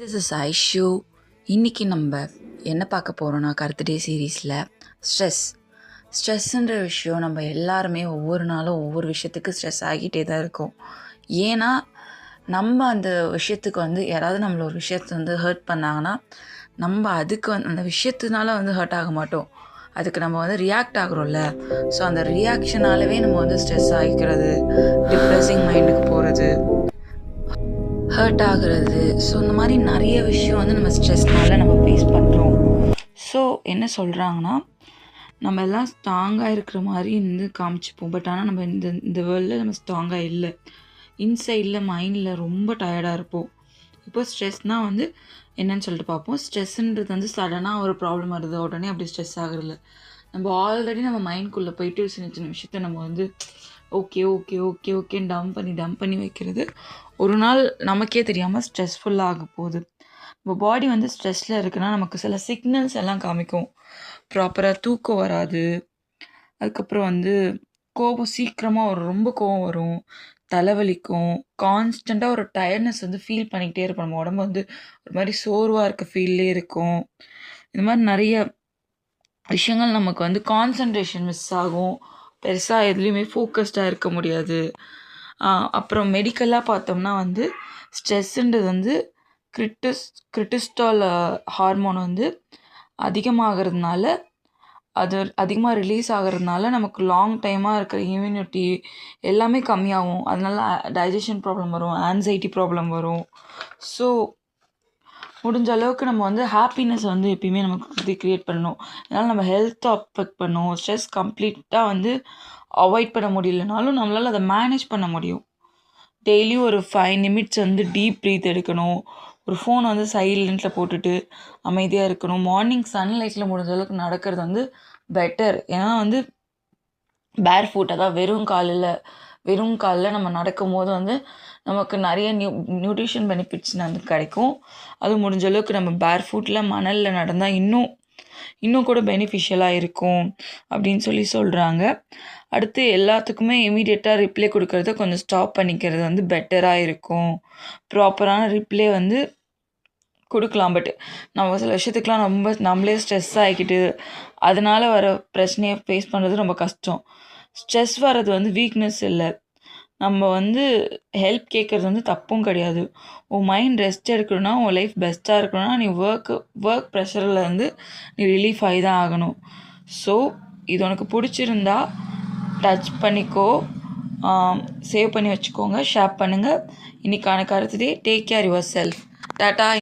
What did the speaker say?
This is Aishu. இன்றைக்கி நம்ம என்ன பார்க்க போகிறோன்னா கருத்து டே சீரீஸில் ஸ்ட்ரெஸ்ஸுன்ற விஷயம் நம்ம எல்லாருமே ஒவ்வொரு நாளும் ஒவ்வொரு விஷயத்துக்கு ஸ்ட்ரெஸ் ஆகிட்டே தான் இருக்கோம். ஏன்னா நம்ம அந்த விஷயத்துக்கு யாராவது நம்மள ஒரு விஷயத்தை ஹர்ட் பண்ணாங்கன்னா நம்ம அதுக்கு அந்த விஷயத்தினால ஹர்ட் ஆக மாட்டோம், அதுக்கு நம்ம ரியாக்ட் ஆகுறோம்ல. ஸோ அந்த ரியாக்ஷனாலவே நம்ம ஸ்ட்ரெஸ் ஆகிக்கிறது, டிப்ரெஸிங் மைண்டுக்கு போகிறது, ஹர்ட் ஆகுறது. ஸோ இந்த மாதிரி நிறைய விஷயம் நம்ம ஸ்ட்ரெஸ்னால நம்ம ஃபேஸ் பண்ணுறோம். ஸோ என்ன சொல்கிறாங்கன்னா, நம்ம எல்லாம் ஸ்ட்ராங்காக இருக்கிற மாதிரி காமிச்சிப்போம். பட் ஆனால் நம்ம இந்த வேர்ல்டில் நம்ம ஸ்ட்ராங்காக இல்லை. இன்சைடில் மைண்டில் ரொம்ப டயர்டாக இருப்போம். இப்போ ஸ்ட்ரெஸ்னால் என்னன்னு சொல்லிட்டு பார்ப்போம். ஸ்ட்ரெஸ்ஸுன்றது சடனாக ஒரு ப்ராப்ளம் வருது, உடனே அப்படி ஸ்ட்ரெஸ் ஆகுறதில்ல. நம்ம ஆல்ரெடி நம்ம மைண்ட்குள்ளே போயிட்டு சின்ன சின்ன விஷயத்த நம்ம ஓகே ஓகே ஓகே ஓகேன்னு டம்ப் பண்ணி வைக்கிறது ஒரு நாள் நமக்கே தெரியாமல் ஸ்ட்ரெஸ்ஃபுல்லாக ஆக போகுது. நம்ம பாடி ஸ்ட்ரெஸ்ஸில் இருக்குன்னா நமக்கு சில சிக்னல்ஸ் எல்லாம் காமிக்கும். ப்ராப்பராக தூக்கம் வராது, அதுக்கப்புறம் கோபம் சீக்கிரமாக ரொம்ப கோபம் வரும், தலைவலிக்கும், கான்ஸ்டண்ட்டாக ஒரு டயர்ட்னஸ் ஃபீல் பண்ணிக்கிட்டே இருப்போம். நம்ம உடம்பு ஒரு மாதிரி சோர்வாக இருக்க ஃபீல்லே இருக்கும். இந்த மாதிரி நிறைய விஷயங்கள் நமக்கு கான்சன்ட்ரேஷன் மிஸ் ஆகும், பெருசாக எதுலேயுமே ஃபோக்கஸ்டாக இருக்க முடியாது. அப்புறம் மெடிக்கலாக பார்த்தோம்னா ஸ்ட்ரெஸ்ஸுன்றது கிரிட்டிஸ்டால் ஹார்மோன் அதிகமாகிறதுனால, அது அதிகமாக ரிலீஸ் ஆகிறதுனால நமக்கு லாங் டைமாக இருக்கிற இம்யூனிட்டி எல்லாமே கம்மியாகும். அதனால டைஜஷன் ப்ராப்ளம் வரும், ஆன்சைட்டி ப்ராப்ளம் வரும். ஸோ முடிஞ்ச அளவுக்கு நம்ம ஹாப்பினஸ் எப்பயுமே நமக்கு க்ரியேட் பண்ணணும். அதனால் நம்ம ஹெல்த்தை அஃபெக்ட் பண்ணும். ஸ்ட்ரெஸ் கம்ப்ளீட்டாக அவாய்ட் பண்ண முடியலனாலும் நம்மளால் அதை மேனேஜ் பண்ண முடியும். டெய்லியும் ஒரு 5 நிமிட்ஸ் டீப் ப்ரீத் எடுக்கணும். ஒரு ஃபோன் சைலண்ட்டில் போட்டுட்டு அமைதியாக இருக்கணும். மார்னிங் சன்லைட்டில் முடிஞ்ச அளவுக்கு நடக்கிறது பெட்டர். ஏன்னா பேர் ஃபுட், அதாவது வெறும் காலில் நம்ம நடக்கும் போது நமக்கு நிறைய நியூட்ரிஷன் பெனிஃபிட்ஸ் கிடைக்கும். அது முடிஞ்ச அளவுக்கு நம்ம பேர் ஃபுட்டில் மணலில் நடந்தால் இன்னும் கூட பெனிஃபிஷியலாக இருக்கும் அப்படின்னு சொல்கிறாங்க. அடுத்து எல்லாத்துக்குமே இமீடியட்டாக ரிப்ளை கொடுக்கறத கொஞ்சம் ஸ்டாப் பண்ணிக்கிறது பெட்டராக இருக்கும். ப்ராப்பரான ரிப்ளை கொடுக்கலாம். பட் நம்ம சில விஷயத்துக்கெலாம் நம்மளே ஸ்ட்ரெஸ் ஆகிக்கிட்டு அதனால் வர பிரச்சனையை ஃபேஸ் பண்ணுறது ரொம்ப கஷ்டம். ஸ்ட்ரெஸ் வர்றது வீக்னஸ் இல்லை. நம்ம ஹெல்ப் கேட்குறது தப்பும் கிடையாது. உன் மைண்ட் ரெஸ்ட் எடுக்கணும்னா, உன் லைஃப் பெஸ்ட்டாக இருக்கணும்னா நீ ஒர்க் ப்ரெஷரில் நீ ரிலீஃப் ஆகி தான் ஆகணும். ஸோ இது உனக்கு பிடிச்சிருந்தா டச் பண்ணிக்கோ, சேவ் பண்ணி வச்சுக்கோங்க, ஷேர் பண்ணுங்கள். இன்றைக்கான கருத்து டே. Take care your self. Tata.